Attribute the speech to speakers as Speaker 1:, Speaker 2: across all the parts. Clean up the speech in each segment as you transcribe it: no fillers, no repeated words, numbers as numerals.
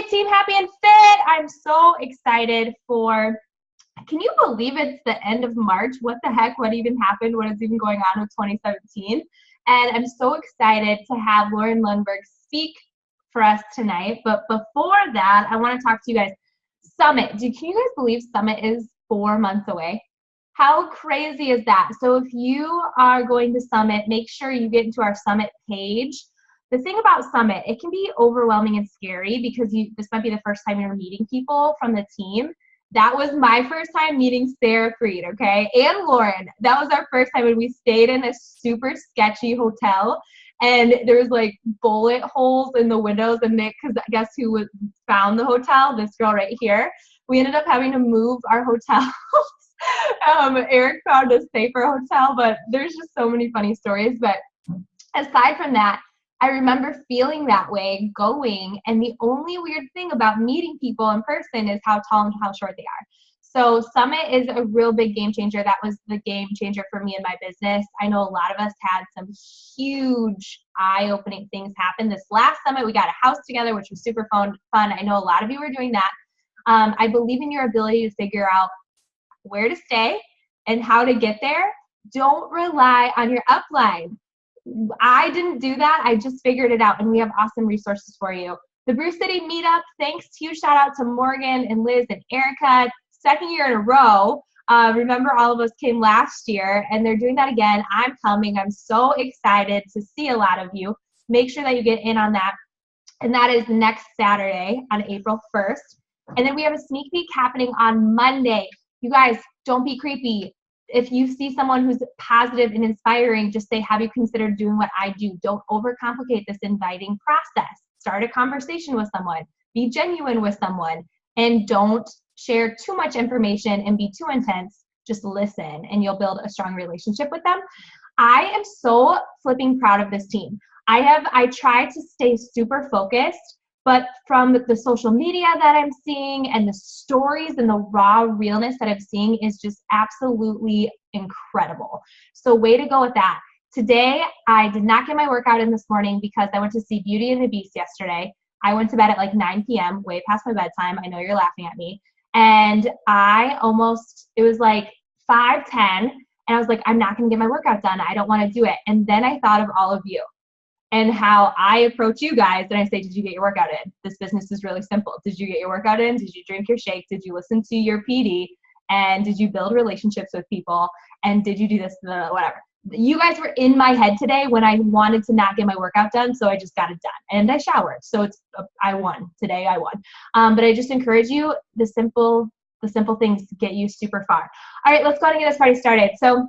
Speaker 1: Team Happy and Fit. I'm so excited for, can you believe it's the end of March? What the heck? What even happened? What is even going on with 2017? And I'm so excited to have Lauren Lundberg speak for us tonight. But before that, I want to talk to you guys. Summit. Can you guys believe Summit is 4 months away? How crazy is that? So if you are going to Summit, make sure you get into our Summit page. The thing about Summit, it can be overwhelming and scary because this might be the first time you're meeting people from the team. That was my first time meeting Sarah Freed, okay, and Lauren. That was our first time when we stayed in a super sketchy hotel, and there was like bullet holes in the windows, and Nick, because guess who found the hotel? This girl right here. We ended up having to move our hotel. Eric found a safer hotel, but there's just so many funny stories. But aside from that, I remember feeling that way going, and the only weird thing about meeting people in person is how tall and how short they are. So Summit is a real big game changer. That was the game changer for me in my business. I know a lot of us had some huge eye-opening things happen. This last Summit, we got a house together, which was super fun. I know a lot of you were doing that. I believe in your ability to figure out where to stay and how to get there. Don't rely on your upline. I didn't do that. I just figured it out, and we have awesome resources for you. The Brew City Meetup, thanks, huge shout out to Morgan and Liz and Erica. Second year in a row. Remember, all of us came last year, and they're doing that again. I'm coming. I'm so excited to see a lot of you. Make sure that you get in on that. And that is next Saturday on April 1st. And then we have a sneak peek happening on Monday. You guys, don't be creepy. If you see someone who's positive and inspiring, just say, have you considered doing what I do? Don't overcomplicate this inviting process. Start a conversation with someone. Be genuine with someone. And don't share too much information and be too intense. Just listen, and you'll build a strong relationship with them. I am so flipping proud of this team. I try to stay super focused, but from the social media that I'm seeing and the stories and the raw realness that I'm seeing is just absolutely incredible. So way to go with that. Today, I did not get my workout in this morning because I went to see Beauty and the Beast yesterday. I went to bed at like 9 p.m., way past my bedtime. I know you're laughing at me. And it was like 5:10, and I was like, I'm not going to get my workout done. I don't want to do it. And then I thought of all of you and how I approach you guys, and I say, did you get your workout in? This business is really simple. Did you get your workout in? Did you drink your shake? Did you listen to your PD? And did you build relationships with people? And did you do this, whatever? You guys were in my head today when I wanted to not get my workout done, so I just got it done. And I showered, so I won. Today I won. But I just encourage you, the simple things get you super far. All right, let's go ahead and get this party started. So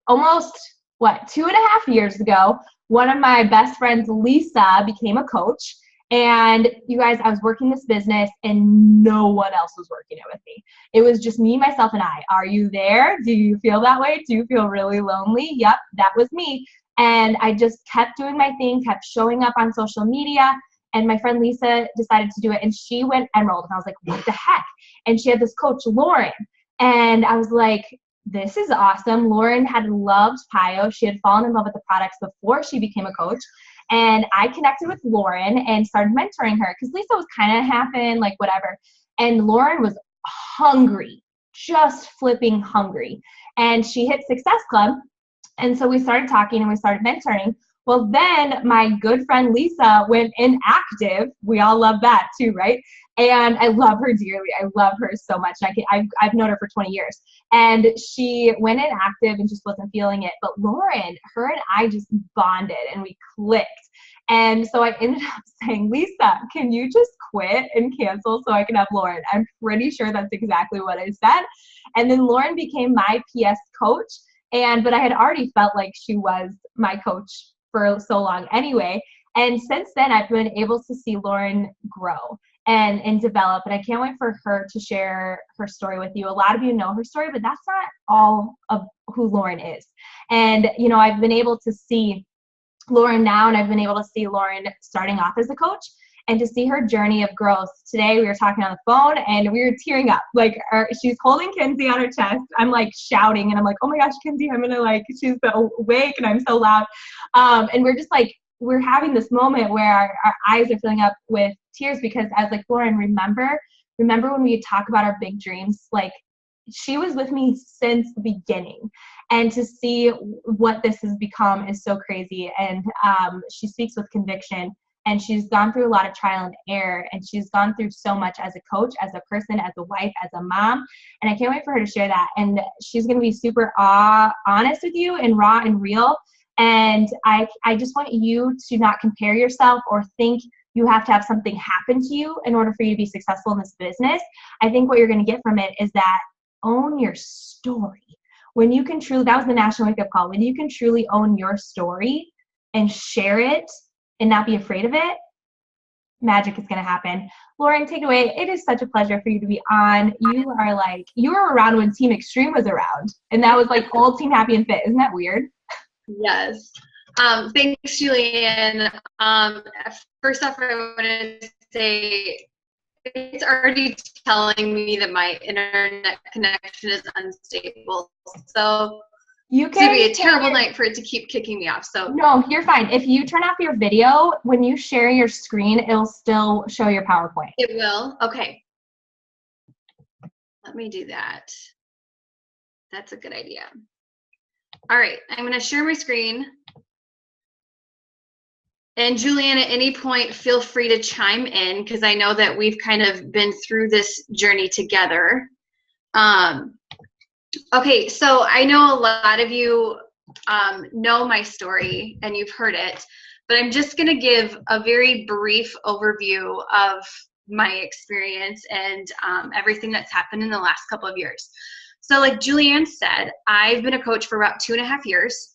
Speaker 1: almost, 2.5 years ago, one of my best friends, Lisa, became a coach. And you guys, I was working this business and no one else was working it with me. It was just me, myself, and I. Are you there? Do you feel that way? Do you feel really lonely? Yep, that was me. And I just kept doing my thing, kept showing up on social media. And my friend Lisa decided to do it, and she went Emerald. And I was like, what the heck? And she had this coach, Lauren. And I was like, this is awesome. Lauren had loved Pio. She had fallen in love with the products before she became a coach. And I connected with Lauren and started mentoring her because Lisa was kind of half-in, like whatever. And Lauren was hungry, just flipping hungry. And she hit Success Club. And so we started talking and we started mentoring. Well, then my good friend Lisa went inactive. We all love that too, right? And I love her dearly. I love her so much. I've known her for 20 years. And she went inactive and just wasn't feeling it. But Lauren, her and I just bonded and we clicked. And so I ended up saying, Lisa, can you just quit and cancel so I can have Lauren? I'm pretty sure that's exactly what I said. And then Lauren became my PS coach. But I had already felt like she was my coach for so long anyway. And since then, I've been able to see Lauren grow and develop. And I can't wait for her to share her story with you. A lot of you know her story, but that's not all of who Lauren is. And, I've been able to see Lauren now, and I've been able to see Lauren starting off as a coach and to see her journey of growth. Today we were talking on the phone and we were tearing up. She's holding Kinsey on her chest. I'm like shouting and I'm like, oh my gosh, Kinsey, she's so awake and I'm so loud. And we're just like we're having this moment where our eyes are filling up with tears because I was like, Lauren, remember when we talk about our big dreams? Like, she was with me since the beginning, and to see what this has become is so crazy. And she speaks with conviction, and she's gone through a lot of trial and error, and she's gone through so much as a coach, as a person, as a wife, as a mom, and I can't wait for her to share that. And she's going to be super honest with you and raw and real. And I just want you to not compare yourself or think you have to have something happen to you in order for you to be successful in this business. I think what you're going to get from it is that own your story. When you can truly, that was the national wake up call, when you can truly own your story and share it and not be afraid of it, magic is going to happen. Lauren, take it away. It is such a pleasure for you to be on. You were around when Team Extreme was around, and that was like old Team Happy and Fit. Isn't that weird?
Speaker 2: Yes. Thanks, Julianne. First off, I want to say it's already telling me that my internet connection is unstable. So it's going to be a terrible night for it to keep kicking me off. So
Speaker 1: no, you're fine. If you turn off your video, when you share your screen, it'll still show your PowerPoint.
Speaker 2: It will? Okay. Let me do that. That's a good idea. All right. I'm going to share my screen. And Julianne, at any point, feel free to chime in, because I know that we've kind of been through this journey together. Okay, so I know a lot of you know my story and you've heard it, but I'm just going to give a very brief overview of my experience and everything that's happened in the last couple of years. So like Julianne said, I've been a coach for about 2.5 years.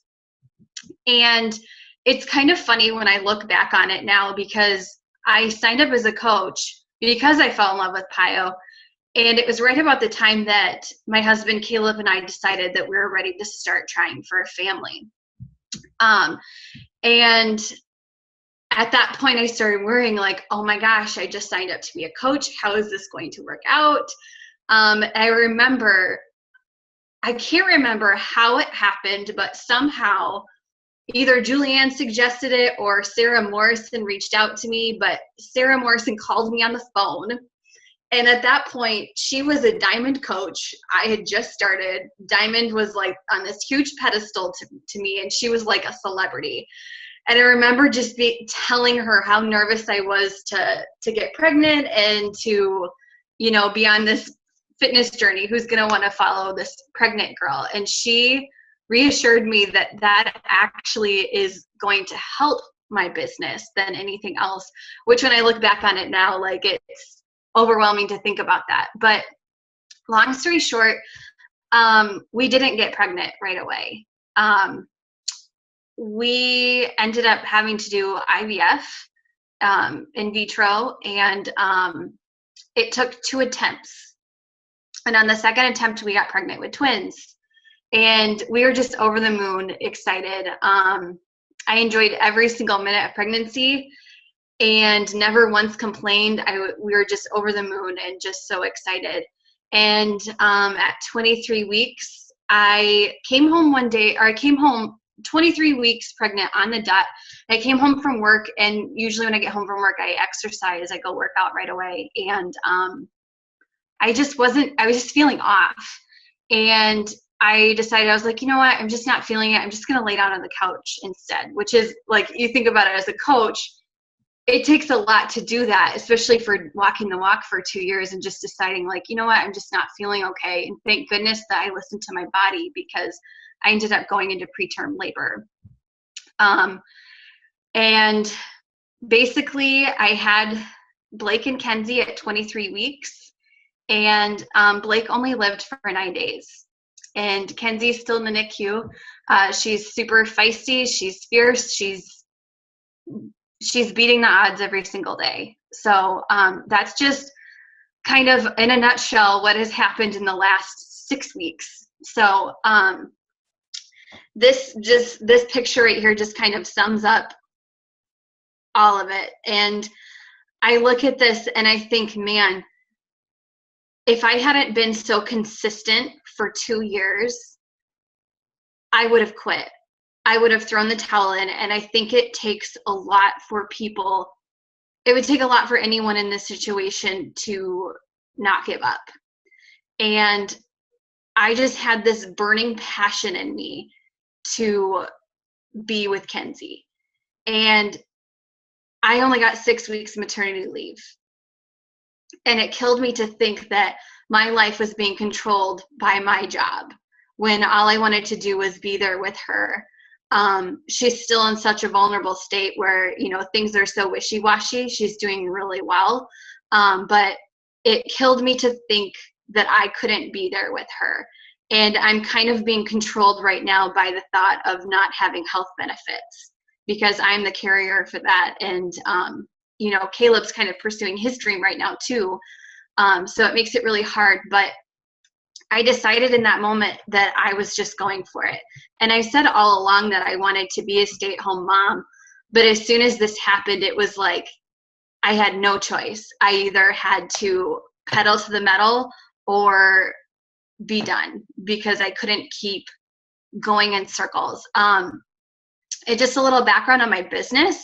Speaker 2: And it's kind of funny when I look back on it now, because I signed up as a coach because I fell in love with PIO. And it was right about the time that my husband, Caleb, and I decided that we were ready to start trying for a family. And at that point, I started worrying like, oh my gosh, I just signed up to be a coach. How is this going to work out? I can't remember how it happened, but somehow either Julianne suggested it or Sarah Morrison reached out to me, but Sarah Morrison called me on the phone. And at that point, she was a Diamond coach. I had just started. Diamond was like on this huge pedestal to me, and she was like a celebrity. And I remember just telling her how nervous I was to get pregnant and to, you know, be on this fitness journey. Who's going to want to follow this pregnant girl? And she reassured me that that actually is going to help my business than anything else, which when I look back on it now, like it's overwhelming to think about that. But long story short, we didn't get pregnant right away. We ended up having to do IVF in vitro, and it took 2 attempts. And on the second attempt, we got pregnant with twins. And we were just over the moon excited. I enjoyed every single minute of pregnancy and never once complained. We were just over the moon and just so excited. And at 23 weeks, I came home 23 weeks pregnant on the dot. I came home from work, and usually when I get home from work, I exercise, I go work out right away. And I was just feeling off. And I decided, I was like, you know what, I'm just not feeling it. I'm just going to lay down on the couch instead, which is like, you think about it as a coach, it takes a lot to do that, especially for walking the walk for 2 years and just deciding like, you know what, I'm just not feeling okay. And thank goodness that I listened to my body, because I ended up going into preterm labor. And basically I had Blake and Kenzie at 23 weeks, and Blake only lived for 9 days. And Kenzie's still in the NICU. She's super feisty. She's fierce. She's beating the odds every single day. So that's just kind of in a nutshell what has happened in the last 6 weeks. So this picture right here just kind of sums up all of it. And I look at this and I think, man, if I hadn't been so consistent for 2 years, I would have quit. I would have thrown the towel in. And I think it takes a lot for people. It would take a lot for anyone in this situation to not give up. And I just had this burning passion in me to be with Kenzie. And I only got 6 weeks maternity leave. And it killed me to think that my life was being controlled by my job when all I wanted to do was be there with her. She's still in such a vulnerable state where, you know, things are so wishy-washy. She's doing really well. But it killed me to think that I couldn't be there with her. And I'm kind of being controlled right now by the thought of not having health benefits because I'm the carrier for that. And, you know, Caleb's kind of pursuing his dream right now too. So it makes it really hard. But I decided in that moment that I was just going for it. And I said all along that I wanted to be a stay-at-home mom. But as soon as this happened, it was like I had no choice. I either had to pedal to the metal or be done because I couldn't keep going in circles. It just a little background on my business.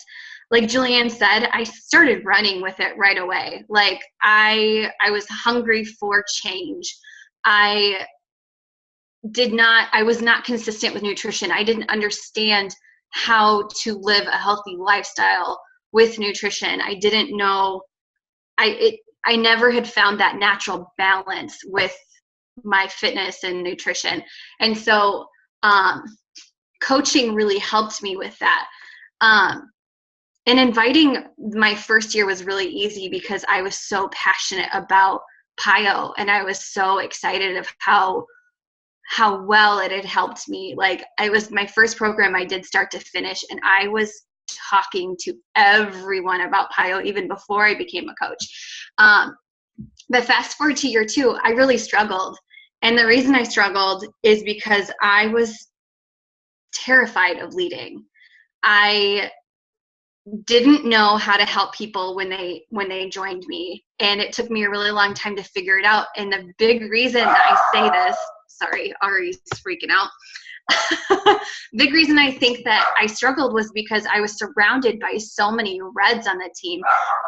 Speaker 2: Like Julianne said, I started running with it right away. Like I was hungry for change. I was not consistent with nutrition. I didn't understand how to live a healthy lifestyle with nutrition. I didn't know, I never had found that natural balance with my fitness and nutrition. And so coaching really helped me with that. And inviting my first year was really easy because I was so passionate about PIO and I was so excited of how well it had helped me. Like it was my first program I did start to finish, and I was talking to everyone about PIO even before I became a coach. But fast forward to year 2, I really struggled. And the reason I struggled is because I was terrified of leading. I didn't know how to help people when they joined me, and it took me a really long time to figure it out. And the big reason that I say this, sorry, Ari's freaking out. Big reason I think that I struggled was because I was surrounded by so many reds on the team,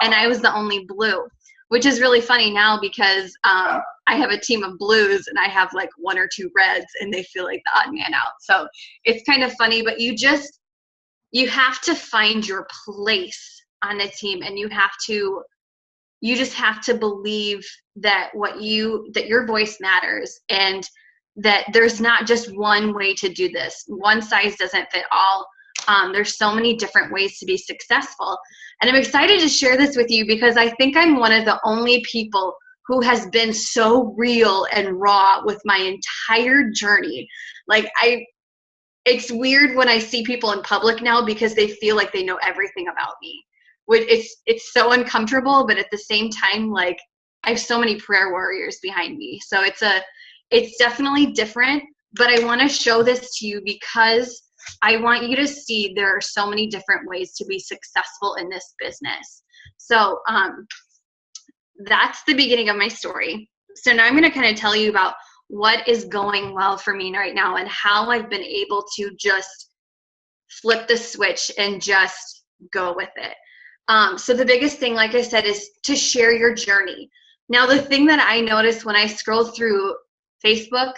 Speaker 2: and I was the only blue, which is really funny now because I have a team of blues and I have like 1 or 2 reds, and they feel like the odd man out. So it's kind of funny, but you have to find your place on the team, and you just have to believe that your voice matters, and that there's not just one way to do this. One size doesn't fit all. There's so many different ways to be successful. And I'm excited to share this with you because I think I'm one of the only people who has been so real and raw with my entire journey. Like it's weird when I see people in public now because they feel like they know everything about me. It's so uncomfortable, but at the same time, like I have so many prayer warriors behind me. So it's definitely different, but I want to show this to you because I want you to see there are so many different ways to be successful in this business. So that's the beginning of my story. So now I'm going to kind of tell you about what is going well for me right now and how I've been able to just flip the switch and just go with it. So the biggest thing, like I said, is to share your journey. Now, the thing that I noticed when I scroll through Facebook,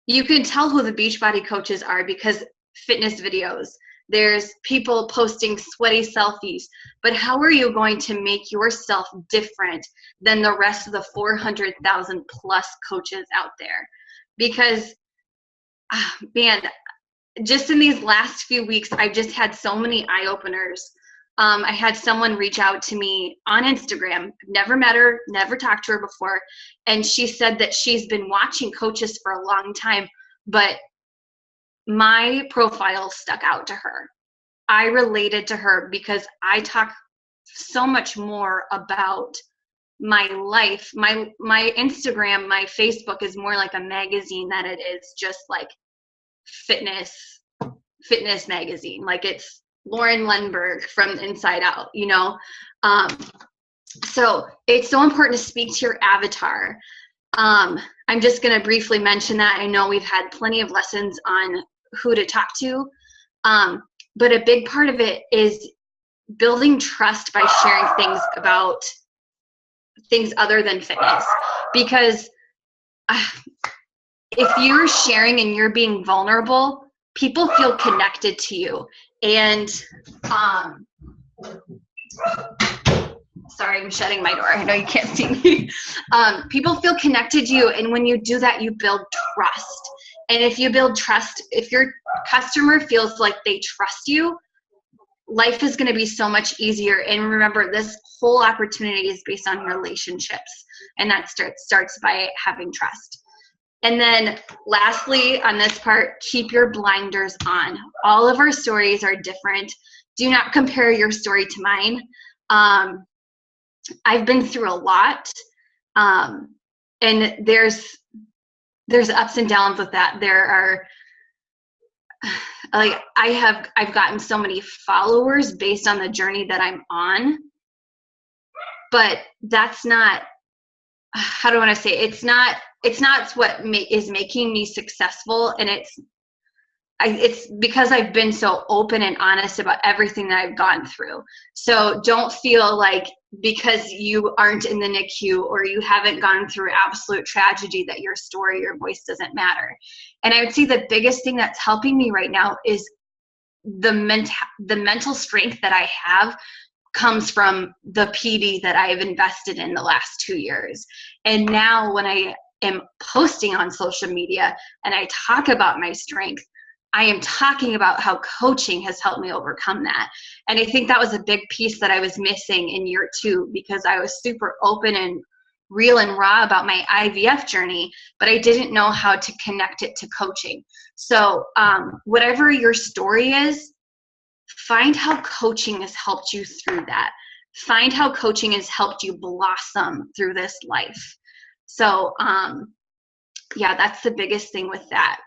Speaker 2: you can tell who the Beachbody coaches are because fitness videos, there's people posting sweaty selfies, but how are you going to make yourself different than the rest of the 400,000 plus coaches out there? Because, man, just in these last few weeks, I've just had so many eye-openers. I had someone reach out to me on Instagram. Never met her, never talked to her before. And she said that she's been watching coaches for a long time, but my profile stuck out to her. I related to her because I talk so much more about my life. My Instagram, my Facebook is more like a magazine than it is just like fitness magazine. Like it's Lauren Lundberg from Inside Out, you know? So it's so important to speak to your avatar. I'm just going to briefly mention that. I know we've had plenty of lessons on who to talk to. But a big part of it is building trust by sharing things about things other than fitness. Because if you're sharing and you're being vulnerable, people feel connected to you. And sorry, I'm shutting my door. I know you can't see me. People feel connected to you, and when you do that, you build trust. And if you build trust, if your customer feels like they trust you, life is going to be so much easier. And remember, this whole opportunity is based on relationships, and that starts by having trust. And then lastly, on this part, keep your blinders on. All of our stories are different. Do not compare your story to mine. I've been through a lot, and there's ups and downs with that. There are, like, I've gotten so many followers based on the journey that I'm on, but that's not, how do I want to say, it's not what is making me successful. And it's because I've been so open and honest about everything that I've gone through. So don't feel like because you aren't in the NICU or you haven't gone through absolute tragedy that your story, your voice doesn't matter. And I would say the biggest thing that's helping me right now is the mental strength that I have comes from the PD that I've invested in the last 2 years. And now when I am posting on social media and I talk about my strength, I am talking about how coaching has helped me overcome that. And I think that was a big piece that I was missing in year 2, because I was super open and real and raw about my IVF journey, but I didn't know how to connect it to coaching. So whatever your story is, find how coaching has helped you through that. Find how coaching has helped you blossom through this life. So yeah, that's the biggest thing with that.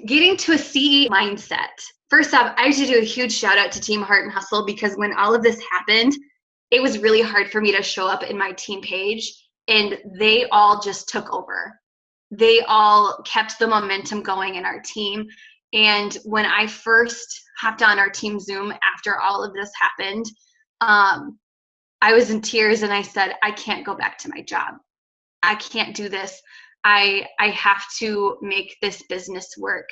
Speaker 2: Getting to a CE mindset. First off, I should do a huge shout out to Team Heart and Hustle, because when all of this happened, it was really hard for me to show up in my team page, and they all just took over. They all kept the momentum going in our team. And when I first hopped on our team Zoom after all of this happened, I was in tears and I said, I can't go back to my job. I can't do this. I have to make this business work.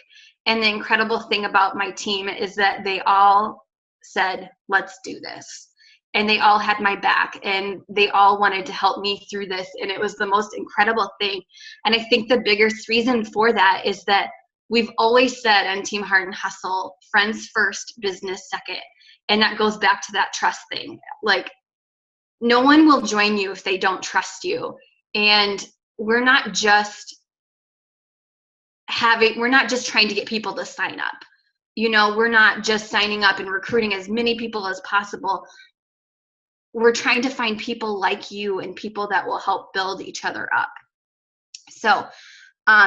Speaker 2: And the incredible thing about my team is that they all said, let's do this. And they all had my back, and they all wanted to help me through this. And it was the most incredible thing. And I think the biggest reason for that is that we've always said on Team Heart and Hustle, friends first, business second. And that goes back to that trust thing. Like, no one will join you if they don't trust you. And we're not just trying to get people to sign up. You know, we're not just signing up and recruiting as many people as possible. We're trying to find people like you and people that will help build each other up. So,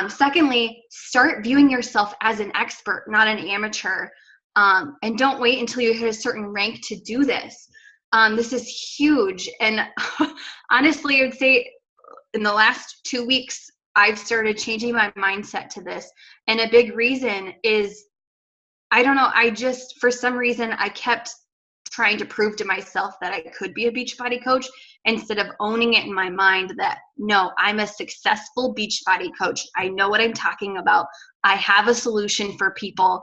Speaker 2: secondly, start viewing yourself as an expert, not an amateur. And don't wait until you hit a certain rank to do this. This is huge. And honestly, I would say in the last 2 weeks, I've started changing my mindset to this. And a big reason is, I don't know, for some reason, I kept trying to prove to myself that I could be a Beachbody coach instead of owning it in my mind that, no, I'm a successful Beachbody coach. I know what I'm talking about. I have a solution for people.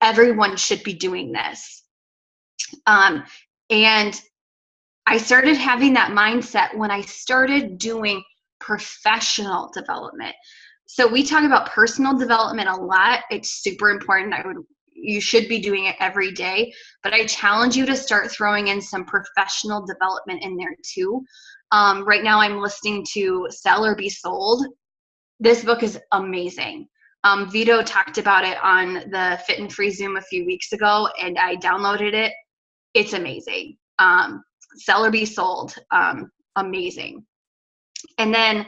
Speaker 2: Everyone should be doing this. And I started having that mindset when I started doing professional development. So we talk about personal development a lot. It's super important. You should be doing it every day, but I challenge you to start throwing in some professional development in there too. Right now I'm listening to Sell or Be Sold. This book is amazing. Vito talked about it on the Fit and Free Zoom a few weeks ago, and I downloaded it. It's amazing. Sell or Be Sold, amazing. And then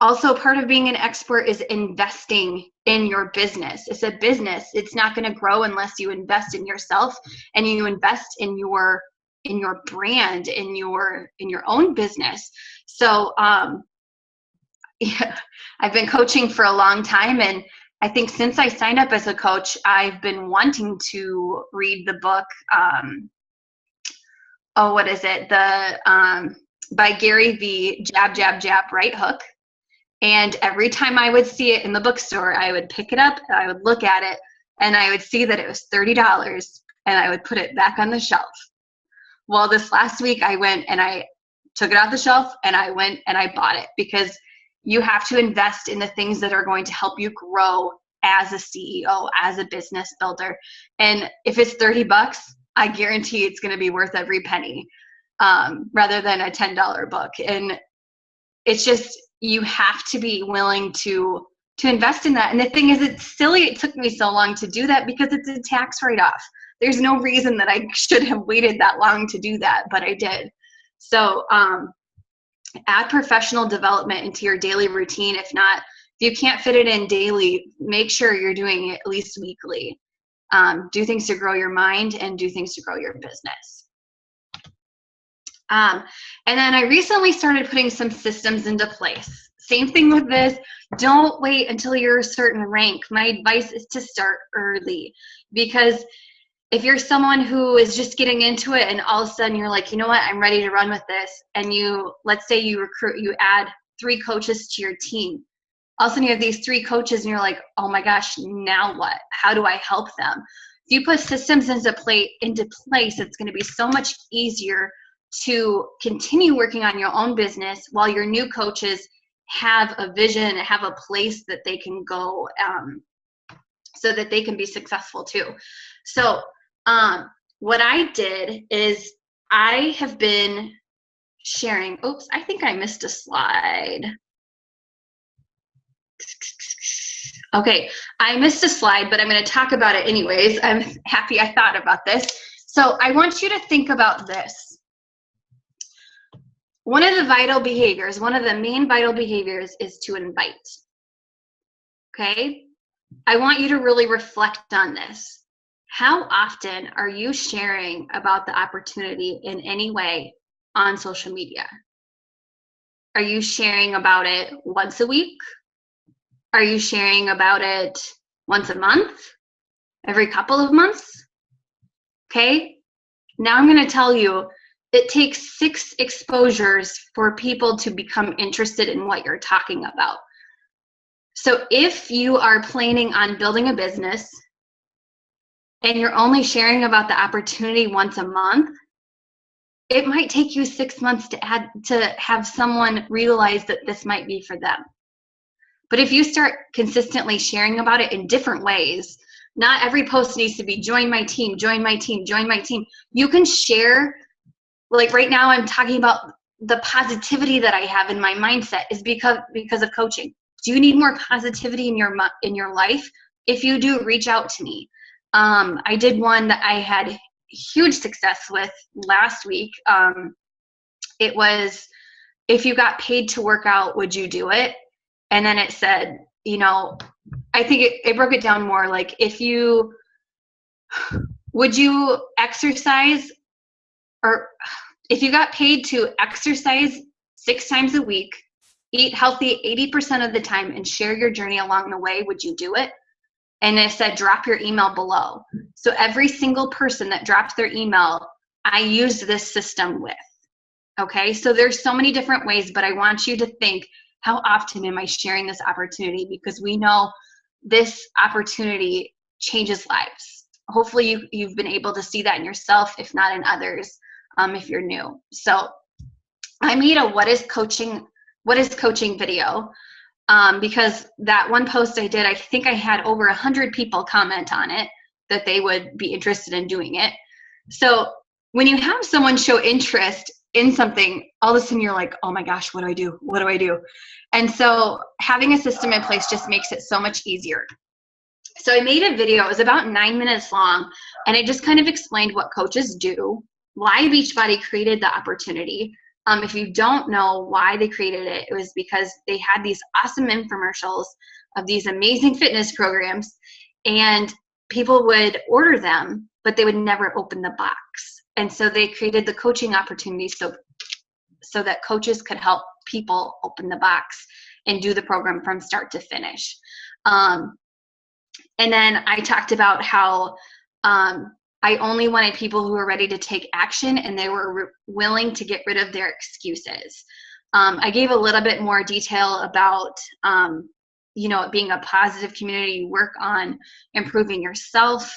Speaker 2: also part of being an expert is investing in your business. It's a business. It's not going to grow unless you invest in yourself and you invest in your your brand, in your own business. So yeah, I've been coaching for a long time, and I think since I signed up as a coach, I've been wanting to read the book. What is it? By Gary V. Jab, Jab, Jab, Right Hook. And every time I would see it in the bookstore, I would pick it up, I would look at it, and I would see that it was $30, and I would put it back on the shelf. Well, this last week I went and I took it off the shelf, and I went and I bought it, because you have to invest in the things that are going to help you grow as a CEO, as a business builder. And if it's $30, I guarantee it's going to be worth every penny, rather than a $10 book. And it's just, you have to be willing to invest in that. And the thing is, it's silly it took me so long to do that, because it's a tax write-off. There's no reason that I should have waited that long to do that, but I did. So add professional development into your daily routine. If not, if you can't fit it in daily, make sure you're doing it at least weekly. Do things to grow your mind and do things to grow your business. And then I recently started putting some systems into place. Same thing with this. Don't wait until you're a certain rank. My advice is to start early, because if you're someone who is just getting into it and all of a sudden you're like, you know what, I'm ready to run with this. And let's say you add 3 coaches to your team. All of a sudden you have these 3 coaches and you're like, oh my gosh, now what? How do I help them? If you put systems into place, it's going to be so much easier to continue working on your own business while your new coaches have a vision, have a place that they can go, so that they can be successful too. So what I did is I have been sharing, oops, I think I missed a slide. Okay, I missed a slide, but I'm going to talk about it anyways. I'm happy I thought about this. So I want you to think about this. One of the main vital behaviors is to invite. Okay? I want you to really reflect on this. How often are you sharing about the opportunity in any way on social media? Are you sharing about it once a week? Are you sharing about it once a month? Every couple of months? Okay? Now I'm going to tell you, it takes 6 exposures for people to become interested in what you're talking about. So if you are planning on building a business and you're only sharing about the opportunity once a month, it might take you 6 months to have someone realize that this might be for them. But if you start consistently sharing about it in different ways, not every post needs to be join my team, join my team, join my team. You can share, like right now I'm talking about the positivity that I have in my mindset is because of coaching. Do you need more positivity in your life? If you do, reach out to me. I did one that I had huge success with last week. It was, if you got paid to work out, would you do it? And then it said, I think it broke it down more like, would you exercise, or if you got paid to exercise 6 times a week, eat healthy 80% of the time, and share your journey along the way, would you do it? And it said, drop your email below. So every single person that dropped their email, I used this system with. Okay, so there's so many different ways, but I want you to think, how often am I sharing this opportunity? Because we know this opportunity changes lives. Hopefully you've been able to see that in yourself, if not in others, if you're new. So I made a what is coaching video, because that one post I did, I think I had over 100 people comment on it that they would be interested in doing it. So when you have someone show interest in something, all of a sudden you're like, oh my gosh, what do I do? What do I do? And so having a system in place just makes it so much easier. So I made a video, it was about 9 minutes long, and it just kind of explained what coaches do, why Beachbody created the opportunity. If you don't know why they created it, it was because they had these awesome infomercials of these amazing fitness programs, and people would order them, but they would never open the box. And so they created the coaching opportunities so that coaches could help people open the box and do the program from start to finish. And then I talked about how I only wanted people who were ready to take action and they were willing to get rid of their excuses. I gave a little bit more detail about, it being a positive community, work on improving yourself,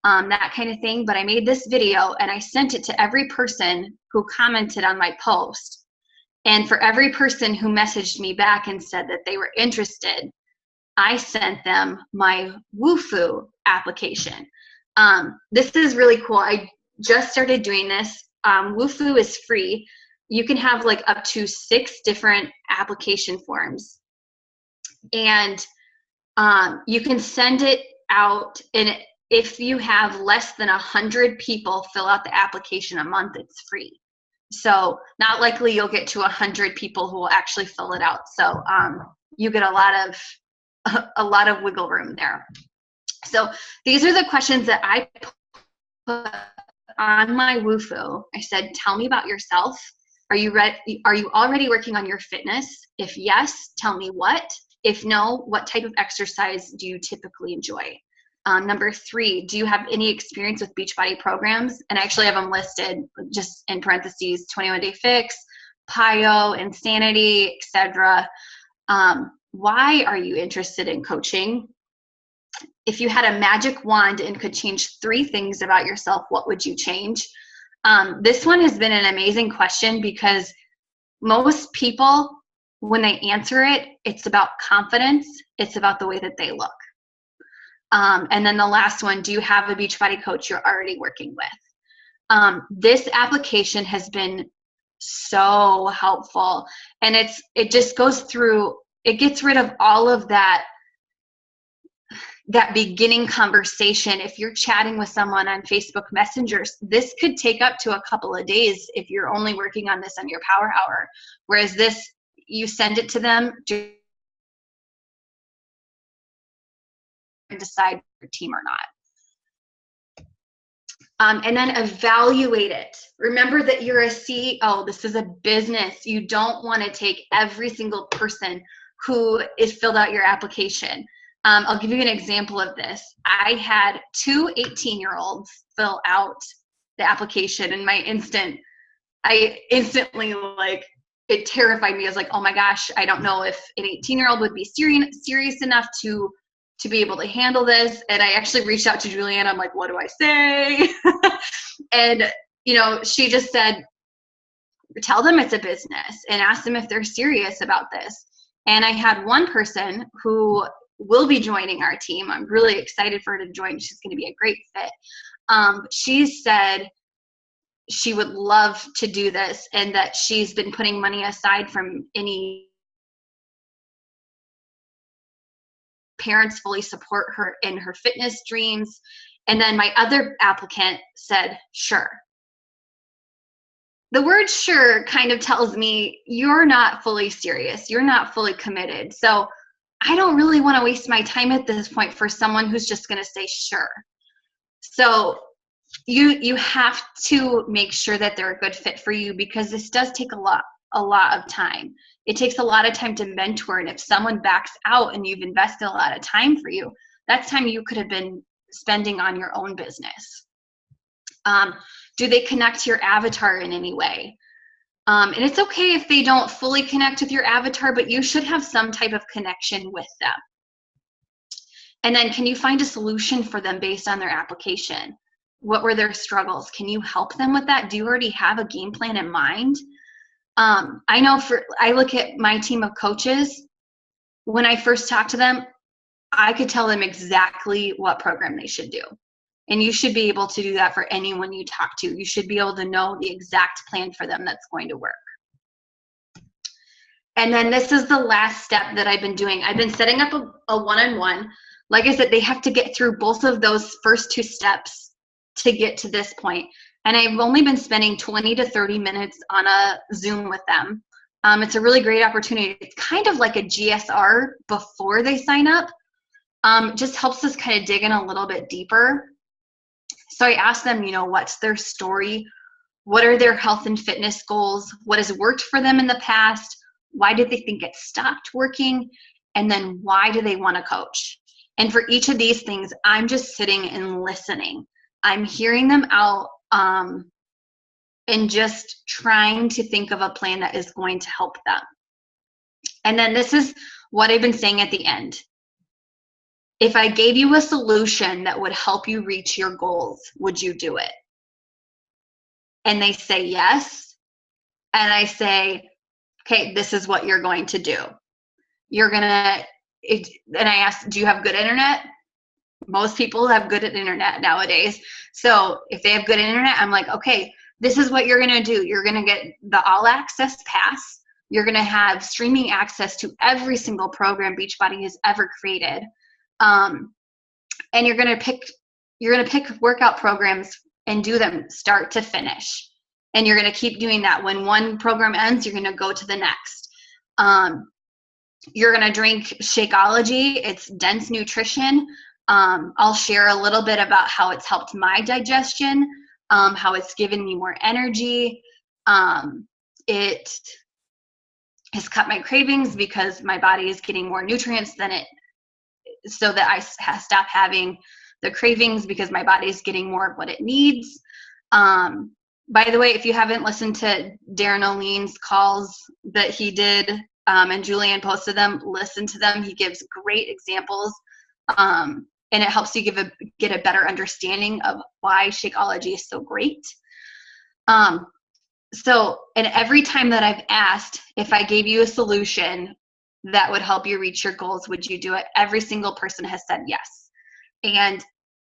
Speaker 2: that kind of thing. But I made this video and I sent it to every person who commented on my post. And for every person who messaged me back and said that they were interested, I sent them my WooFoo application. This is really cool. I just started doing this. WooFoo is free. You can have like up to 6 different application forms. And you can send it out, and if you have less than 100 people fill out the application a month, it's free. So not likely you'll get to 100 people who will actually fill it out. So you get a lot of wiggle room there. So these are the questions that I put on my WooFoo. I said, tell me about yourself. Are you ready? Are you already working on your fitness? If yes, tell me what. If no, what type of exercise do you typically enjoy? Number 3, do you have any experience with Beachbody programs? And I actually have them listed just in parentheses: 21 Day Fix, PiYo, Insanity, etc. Why are you interested in coaching? If you had a magic wand and could change 3 things about yourself, what would you change? This one has been an amazing question because most people, when they answer it, it's about confidence. It's about the way that they look. And then the last one, do you have a Beachbody coach you're already working with? This application has been so helpful, and it just goes through, it gets rid of all of that beginning conversation. If you're chatting with someone on Facebook Messengers, this could take up to a couple of days if you're only working on this on your Power Hour. Whereas this, you send it to them, and decide your team or not. And then evaluate it. Remember that you're a CEO. This is a business. You don't want to take every single person who is filled out your application. I'll give you an example of this. I had 2 18-year-olds fill out the application, and I instantly, like, it terrified me. I was like, oh my gosh, I don't know if an 18-year-old would be serious enough to be able to handle this. And I actually reached out to Julianne. I'm like, what do I say? And, she just said, tell them it's a business and ask them if they're serious about this. And I had one person who will be joining our team. I'm really excited for her to join. She's going to be a great fit. She said she would love to do this and that she's been putting money aside from any parents fully support her in her fitness dreams. And then my other applicant said, sure. The word sure kind of tells me you're not fully serious. You're not fully committed. So I don't really want to waste my time at this point for someone who's just going to say sure. So you have to make sure that they're a good fit for you, because this does take a lot of time. It takes a lot of time to mentor, and if someone backs out and you've invested a lot of time for you, that's time you could have been spending on your own business. Do they connect to your avatar in any way? And it's okay if they don't fully connect with your avatar, but you should have some type of connection with them. And then, can you find a solution for them based on their application? What were their struggles? Can you help them with that? Do you already have a game plan in mind? I know I look at my team of coaches, when I first talk to them, I could tell them exactly what program they should do. And you should be able to do that for anyone you talk to. You should be able to know the exact plan for them that's going to work. And then this is the last step that I've been doing. I've been setting up a one-on-one. Like I said, they have to get through both of those first 2 steps to get to this point. And I've only been spending 20 to 30 minutes on a Zoom with them. It's a really great opportunity. It's kind of like a GSR before they sign up. Just helps us kind of dig in a little bit deeper. So I asked them, what's their story? What are their health and fitness goals? What has worked for them in the past? Why did they think it stopped working? And then why do they want to coach? And for each of these things, I'm just sitting and listening. I'm hearing them out and just trying to think of a plan that is going to help them. And then this is what I've been saying at the end. If I gave you a solution that would help you reach your goals, would you do it? And they say yes. And I say, okay, this is what you're going to do. You're going to, and I ask, do you have good internet? Most people have good internet nowadays. So if they have good internet, I'm like, okay, this is what you're going to do. You're going to get the all access pass. You're going to have streaming access to every single program Beachbody has ever created. And you're going to pick workout programs and do them start to finish. And you're going to keep doing that. When one program ends, you're going to go to the next. You're going to drink Shakeology. It's dense nutrition. I'll share a little bit about how it's helped my digestion, how it's given me more energy. It has cut my cravings because my body is getting more nutrients than it, so that I stop having the cravings because my body is getting more of what it needs. By the way, if you haven't listened to Darren O'Lean's calls that he did, and Julian posted them, listen to them. He gives great examples, and it helps you get a better understanding of why Shakeology is so great. And every time that I've asked, if I gave you a solution that would help you reach your goals, would you do it? Every single person has said yes. And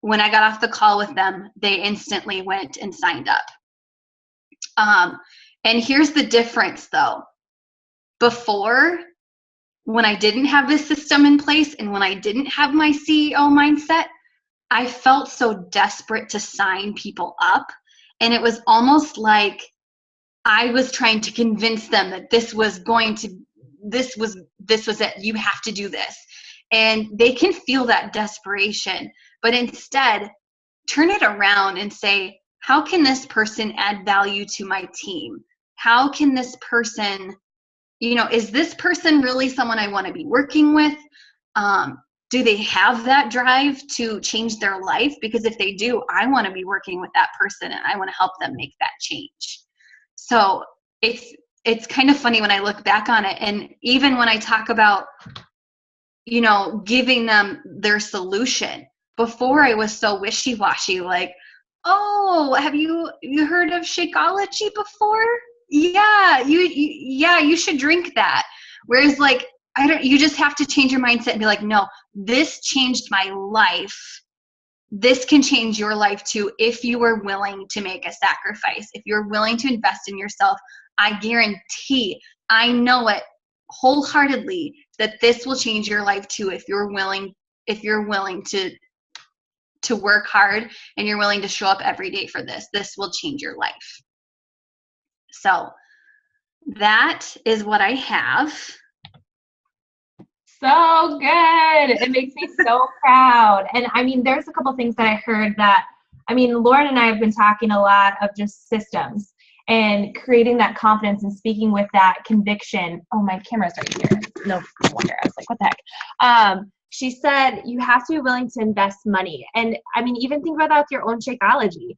Speaker 2: when I got off the call with them, they instantly went and signed up. And here's the difference though. Before, when I didn't have this system in place and when I didn't have my CEO mindset, I felt so desperate to sign people up. And it was almost like I was trying to convince them that this was it. You have to do this. And they can feel that desperation, but instead turn it around and say, how can this person add value to my team? How can this person, is this person really someone I want to be working with? Do they have that drive to change their life? Because if they do, I want to be working with that person and I want to help them make that change. So it's kind of funny when I look back on it. And even when I talk about, giving them their solution, before I was so wishy-washy, like, oh, have you heard of Shakeology before? Yeah, you should drink that. Whereas like, you just have to change your mindset and be like, no, this changed my life. This can change your life too if you are willing to make a sacrifice. If you're willing to invest in yourself, I guarantee, I know it wholeheartedly, that this will change your life too if you're willing to work hard and you're willing to show up every day for this. This will change your life. So that is what I have.
Speaker 1: So good. It makes me so proud. And I mean, there's a couple things that I heard that, Lauren and I have been talking a lot of just systems and creating that confidence and speaking with that conviction. Oh, my camera's right here. No wonder. I was like, what the heck? She said, you have to be willing to invest money. And even think about that with your own Shakeology.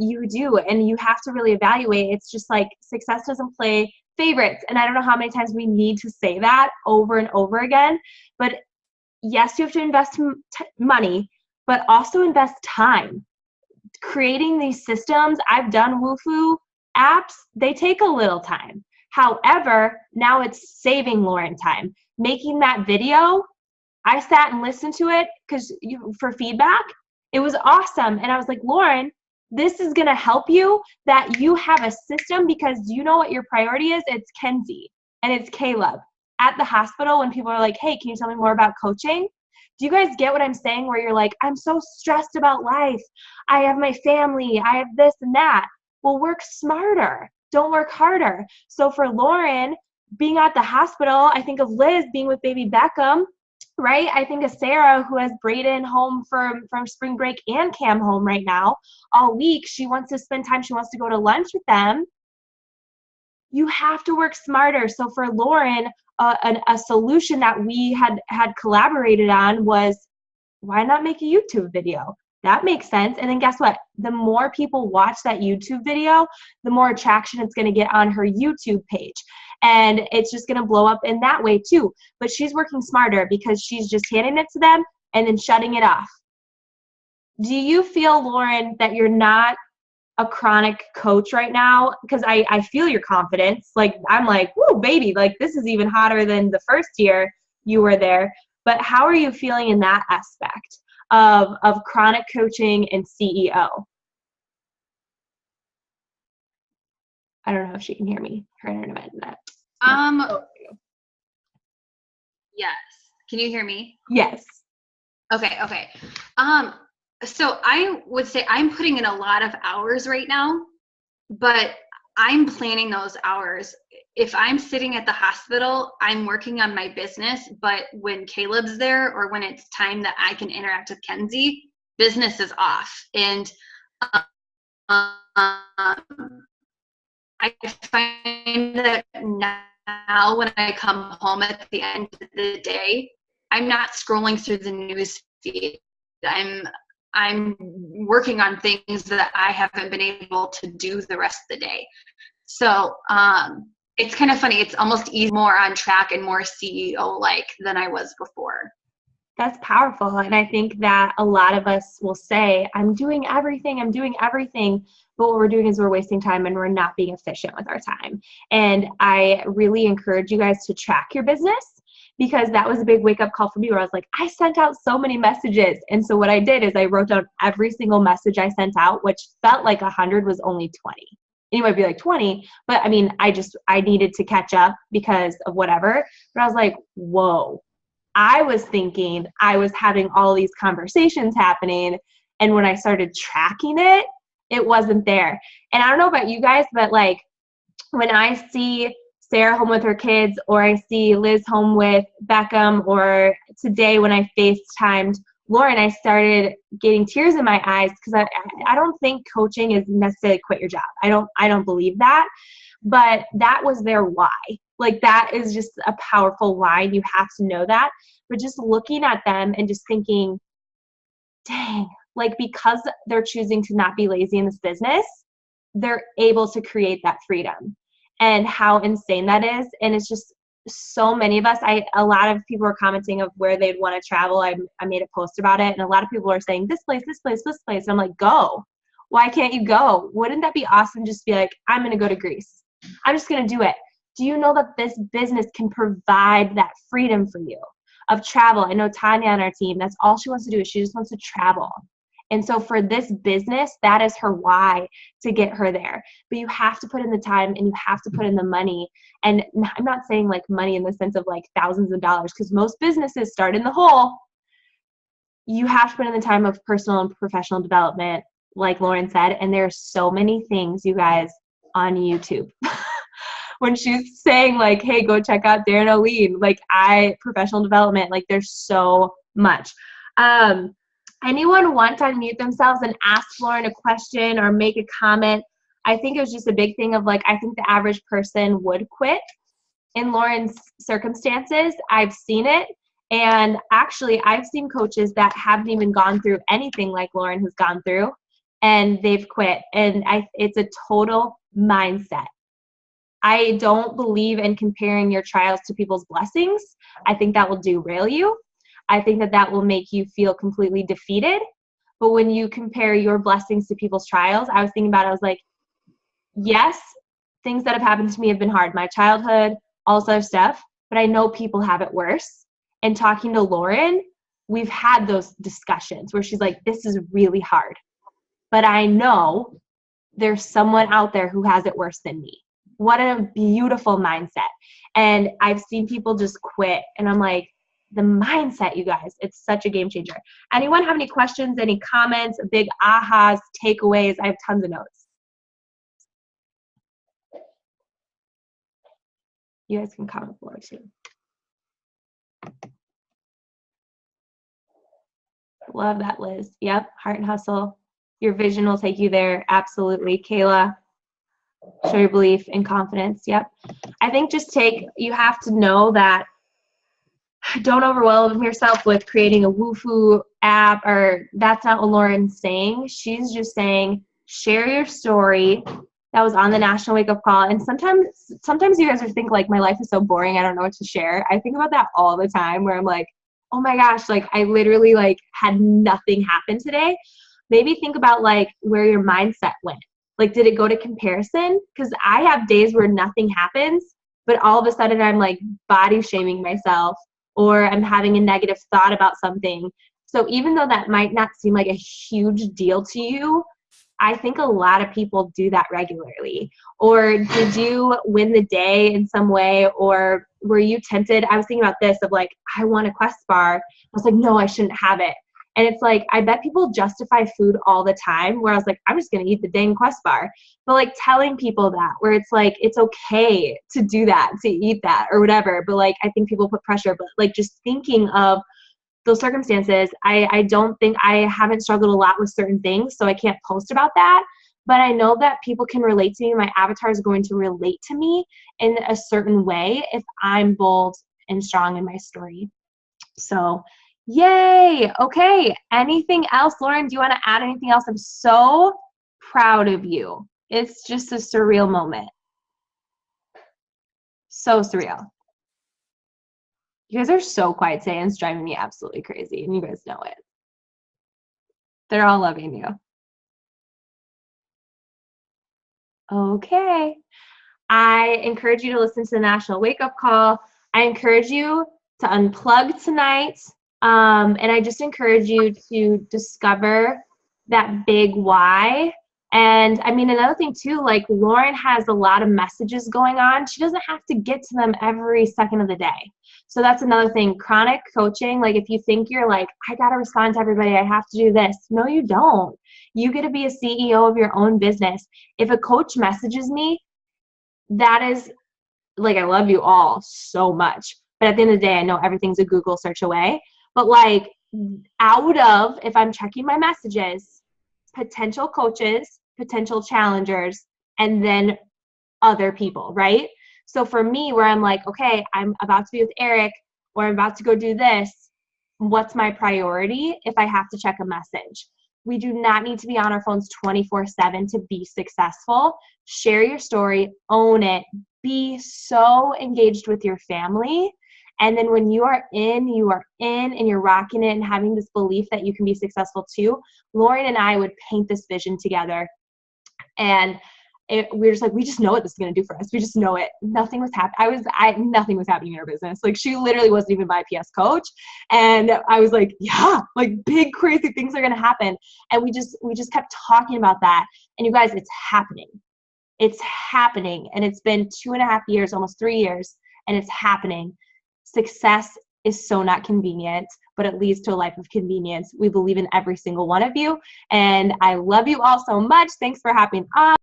Speaker 1: You do, and you have to really evaluate. It's just like success doesn't play favorites. And I don't know how many times we need to say that over and over again. But yes, you have to invest money, but also invest time. Creating these systems, I've done Woofu apps, they take a little time. However, now it's saving Lauren time. Making that video, I sat and listened to it for feedback. It was awesome. And I was like, Lauren, this is going to help you that you have a system, because you know what your priority is? It's Kenzie and it's Caleb at the hospital. When people are like, hey, can you tell me more about coaching? Do you guys get what I'm saying? Where you're like, I'm so stressed about life. I have my family. I have this and that. Well, work smarter. Don't work harder. So for Lauren being at the hospital, I think of Liz being with baby Beckham. right? I think of Sarah, who has Brayden home from spring break and Cam home right now all week. She wants to spend time. She wants to go to lunch with them. You have to work smarter. So for Lauren, a solution that we had collaborated on was, why not make a YouTube video? That makes sense. And then guess what? The more people watch that YouTube video, the more attraction it's going to get on her YouTube page. And it's just going to blow up in that way too. But she's working smarter because she's just handing it to them and then shutting it off. Do you feel, Lauren, that you're not a chronic coach right now? Because I feel your confidence. Like, I'm like, whoa, baby, like this is even hotter than the first year you were there. But how are you feeling in that aspect of chronic coaching and CEO? I don't know if she can hear me. Her internet.
Speaker 2: Yes. Can you hear me?
Speaker 1: Yes.
Speaker 2: Okay. So I would say I'm putting in a lot of hours right now, but I'm planning those hours. If I'm sitting at the hospital, I'm working on my business, but when Caleb's there or when it's time that I can interact with Kenzie, business is off. And I find that now when I come home at the end of the day, I'm not scrolling through the news feed. I'm working on things that I haven't been able to do the rest of the day. So it's kind of funny. It's almost easy, more on track and more CEO-like than I was before.
Speaker 1: That's powerful. And I think that a lot of us will say, I'm doing everything. But what we're doing is we're wasting time and we're not being efficient with our time. And I really encourage you guys to track your business, because that was a big wake-up call for me, where I was like, I sent out so many messages. And so what I did is I wrote down every single message I sent out, which felt like 100 was only 20. And you might be like 20, but I mean, I needed to catch up because of whatever. But I was like, whoa. I was thinking I was having all these conversations happening, and when I started tracking it, it wasn't there. And I don't know about you guys, but like when I see Sarah home with her kids, or I see Liz home with Beckham, or today when I FaceTimed Lauren, I started getting tears in my eyes, because I don't think coaching is necessarily quit your job. I don't believe that. But that was their why. Like, that is just a powerful line. You have to know that. But just looking at them and just thinking, dang, like, because they're choosing to not be lazy in this business, they're able to create that freedom. And how insane that is. And it's just so many of us, a lot of people are commenting of where they'd want to travel. I made a post about it, and a lot of people are saying this place, this place, this place. And I'm like, go. Why can't you go? Wouldn't that be awesome? Just be like, I'm going to go to Greece. I'm just going to do it. Do you know that this business can provide that freedom for you of travel? I know Tanya on our team, that's all she wants to do, is she just wants to travel. And so for this business, that is her why to get her there. But you have to put in the time, and you have to put in the money. And I'm not saying like money in the sense of like thousands of dollars, because most businesses start in the hole. You have to put in the time of personal and professional development, like Lauren said. And there's so many things, you guys, on YouTube. When she's saying like, hey, go check out Darren O'Lean, like professional development, like there's so much. Anyone want to unmute themselves and ask Lauren a question or make a comment? I think it was just a big thing of like, I think the average person would quit. In Lauren's circumstances, I've seen it. And actually, I've seen coaches that haven't even gone through anything like Lauren has gone through, and they've quit. And it's a total mindset. I don't believe in comparing your trials to people's blessings. I think that will derail you. I think that will make you feel completely defeated. But when you compare your blessings to people's trials, I was thinking about it, I was like, yes, things that have happened to me have been hard. My childhood, all this other stuff, but I know people have it worse. And talking to Lauren, we've had those discussions where she's like, this is really hard. But I know there's someone out there who has it worse than me. What a beautiful mindset. And I've seen people just quit, and I'm like, the mindset, you guys, it's such a game changer. Anyone have any questions, any comments, big ahas, takeaways? I have tons of notes. You guys can comment below too. Love that, Liz. Yep. Heart and hustle. Your vision will take you there. Absolutely. Kayla, show your belief and confidence. Yep. I think you have to know that don't overwhelm yourself with creating a woohoo app, or that's not what Lauren's saying. She's just saying, share your story. That was on the National Wake Up Call. And sometimes you guys are think like, my life is so boring, I don't know what to share. I think about that all the time, where I'm like, oh my gosh, like I literally like had nothing happen today. Maybe think about like where your mindset went. Like, did it go to comparison? Because I have days where nothing happens, but all of a sudden I'm like body shaming myself, or I'm having a negative thought about something. So even though that might not seem like a huge deal to you, I think a lot of people do that regularly. Or did you win the day in some way? Or were you tempted? I was thinking about this of like, I want a Quest bar. I was like, no, I shouldn't have it. And it's like, I bet people justify food all the time, where I was like, I'm just going to eat the dang Quest bar. But like telling people that, where it's like, it's okay to do that, to eat that or whatever. But like, I think people put pressure, but like just thinking of those circumstances, I don't think, I haven't struggled a lot with certain things, so I can't post about that. But I know that people can relate to me. My avatar is going to relate to me in a certain way if I'm bold and strong in my story. So yay. Okay. Anything else? Lauren, do you want to add anything else? I'm so proud of you. It's just a surreal moment. So surreal. You guys are so quiet today, and it's driving me absolutely crazy, and you guys know it. They're all loving you. Okay. I encourage you to listen to the National Wake Up Call. I encourage you to unplug tonight. And I just encourage you to discover that big why. And I mean, another thing too, like Lauren has a lot of messages going on. She doesn't have to get to them every second of the day. So that's another thing. Chronic coaching, like if you think you're like, I got to respond to everybody, I have to do this. No, you don't. You get to be a CEO of your own business. If a coach messages me, that is like, I love you all so much. But at the end of the day, I know everything's a Google search away. But like out of, if I'm checking my messages, potential coaches, potential challengers, and then other people, right? So for me, where I'm like, okay, I'm about to be with Eric, or I'm about to go do this, what's my priority if I have to check a message? We do not need to be on our phones 24/7 to be successful. Share your story, own it, be so engaged with your family. And then when you are in and you're rocking it and having this belief that you can be successful too. Lauren and I would paint this vision together. And we're just like, we just know what this is going to do for us. We just know it. Nothing was happening. Nothing was happening in our business. Like she literally wasn't even my PS coach. And I was like, yeah, like big, crazy things are going to happen. And we just kept talking about that. And you guys, it's happening. It's happening. And it's been 2.5 years, almost 3 years, and it's happening. Success is so not convenient, but it leads to a life of convenience. We believe in every single one of you. And I love you all so much. Thanks for hopping on.